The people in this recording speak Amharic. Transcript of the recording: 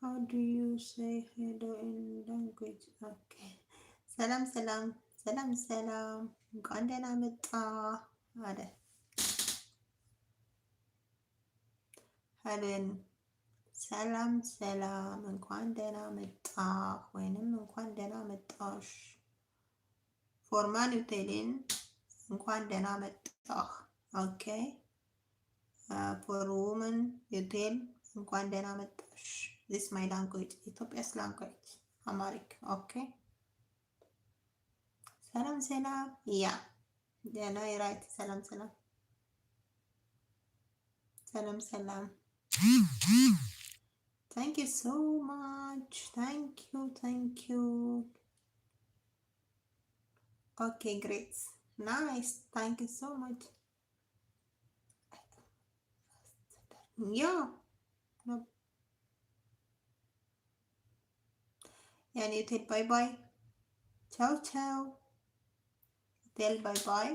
How do you say hello in language? Okay. ሰላም ሰላም ሰላም ሰላም እንኳን ደህና መጣ አለ ሄለን። ሰላም ሰላም እንኳን ደህና መጣ ወይንም እንኳን ደህና መጣሽ። ፎርማን ዩቴልን እንኳን ደህና መጣህ። ኦኬ ፎር ውመን ዩቴል እንኳን ደህና መጣሽ። ዚስ ማይ ላንጉዌጅ ኢትዮጵያስ ላንጉዌጅ አማሪክ። ኦኬ ሰላም ሰላም ያ ደህና የራይት ሰላም ሰላም ሰላም ሰላም thank you so much thank you okay great nice thank you so much yeah no yani you tell bye bye ciao ciao tell bye bye